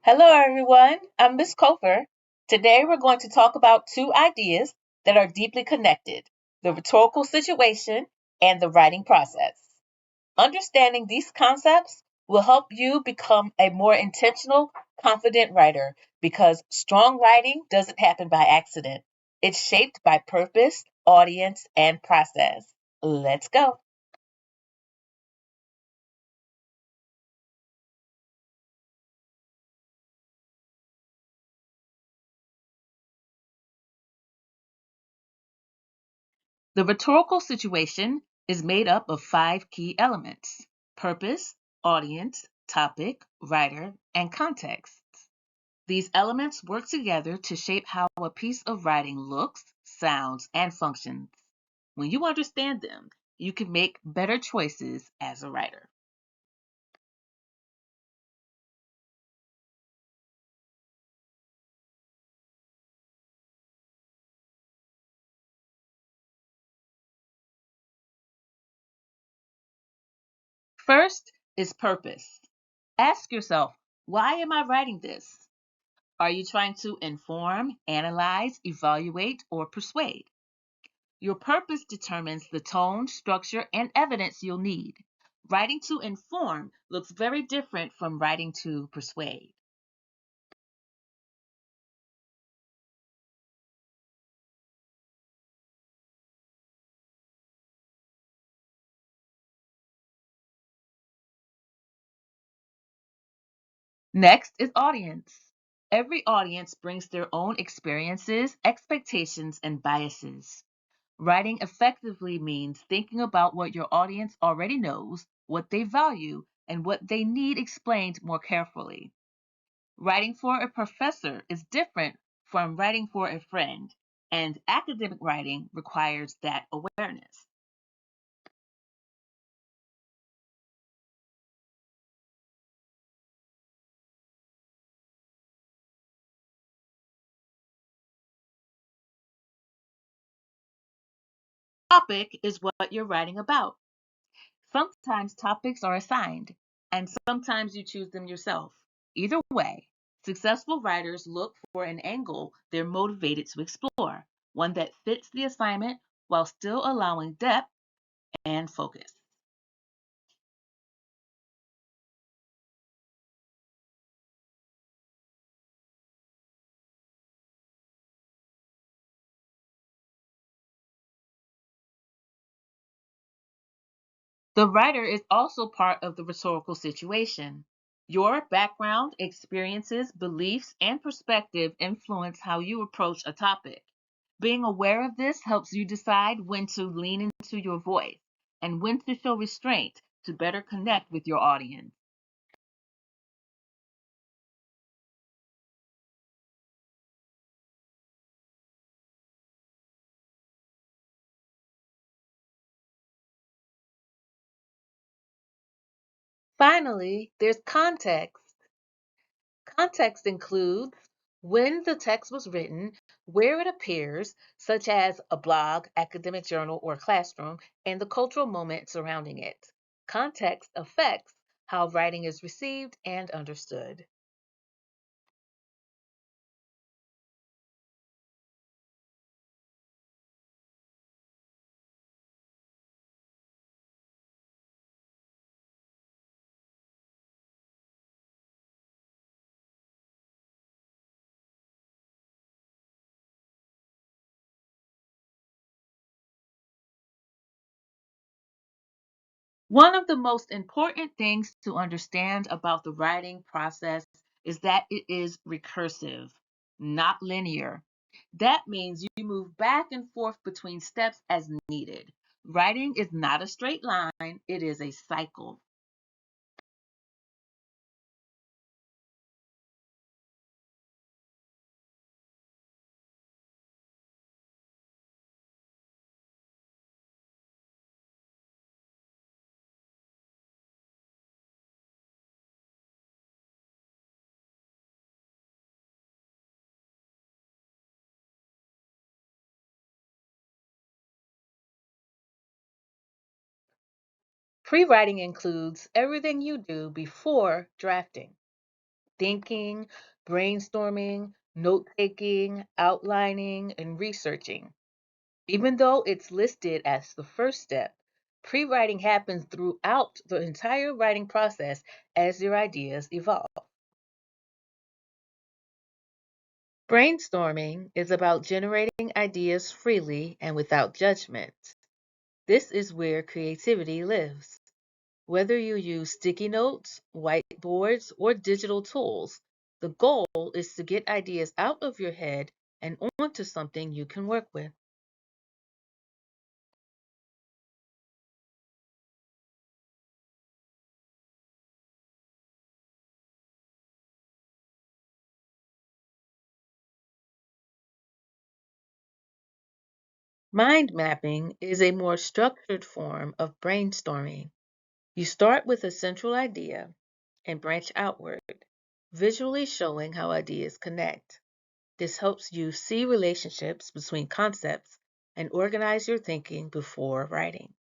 Hello, everyone. I'm Miss Cofer. Today, we're going to talk about two ideas that are deeply connected: the rhetorical situation and the writing process. Understanding these concepts will help you become a more intentional, confident writer because strong writing doesn't happen by accident. It's shaped by purpose, audience, and process. Let's go. The rhetorical situation is made up of five key elements: purpose, audience, topic, writer, and context. These elements work together to shape how a piece of writing looks, sounds, and functions. When you understand them, you can make better choices as a writer. First is purpose. Ask yourself, why am I writing this? Are you trying to inform, analyze, evaluate, or persuade? Your purpose determines the tone, structure, and evidence you'll need. Writing to inform looks very different from writing to persuade. Next is audience. Every audience brings their own experiences, expectations, and biases. Writing effectively means thinking about what your audience already knows, what they value, and what they need explained more carefully. Writing for a professor is different from writing for a friend, and academic writing requires that awareness. Topic is what you're writing about. Sometimes topics are assigned, and sometimes you choose them yourself. Either way, successful writers look for an angle they're motivated to explore, one that fits the assignment while still allowing depth and focus. The writer is also part of the rhetorical situation. Your background, experiences, beliefs, and perspective influence how you approach a topic. Being aware of this helps you decide when to lean into your voice and when to show restraint to better connect with your audience. Finally, there's context. Context includes when the text was written, where it appears, such as a blog, academic journal, or classroom, and the cultural moment surrounding it. Context affects how writing is received and understood. One of the most important things to understand about the writing process is that it is recursive, not linear. That means you move back and forth between steps as needed. Writing is not a straight line, it is a cycle. Pre writing includes everything you do before drafting. thinking, brainstorming, note taking, outlining, and researching. Even though it's listed as the first step, pre writing happens throughout the entire writing process as your ideas evolve. Brainstorming is about generating ideas freely and without judgment. This is where creativity lives. Whether you use sticky notes, whiteboards, or digital tools, the goal is to get ideas out of your head and onto something you can work with. Mind mapping is a more structured form of brainstorming. You start with a central idea and branch outward, visually showing how ideas connect. This helps you see relationships between concepts and organize your thinking before writing.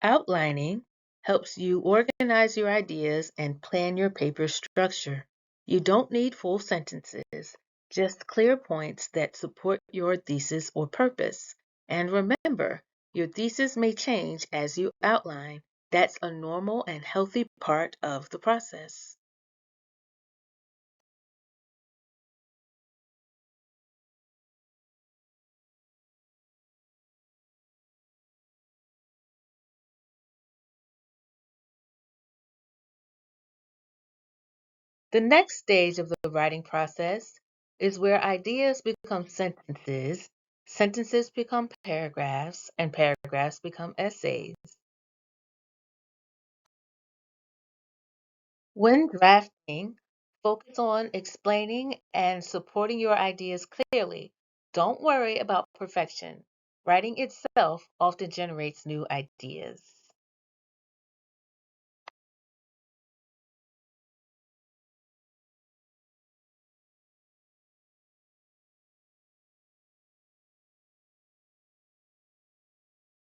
Outlining helps you organize your ideas and plan your paper structure. You don't need full sentences, just clear points that support your thesis or purpose. And remember, your thesis may change as you outline. That's a normal and healthy part of the process. The next stage of the writing process is where ideas become sentences, sentences become paragraphs, and paragraphs become essays. When drafting, focus on explaining and supporting your ideas clearly. Don't worry about perfection. Writing itself often generates new ideas.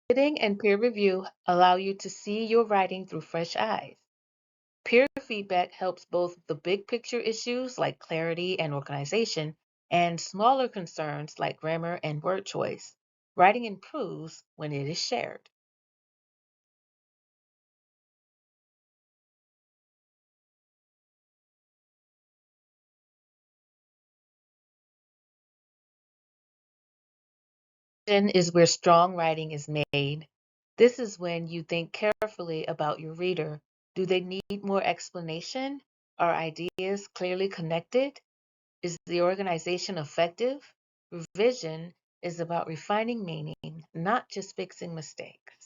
Editing and peer review allow you to see your writing through fresh eyes. Peer feedback helps both the big picture issues like clarity and organization and smaller concerns like grammar and word choice. Writing improves when it is shared. Is where strong writing is made. This is when you think carefully about your reader. Do they need more explanation? Are ideas clearly connected? Is the organization effective? Revision is about refining meaning, not just fixing mistakes.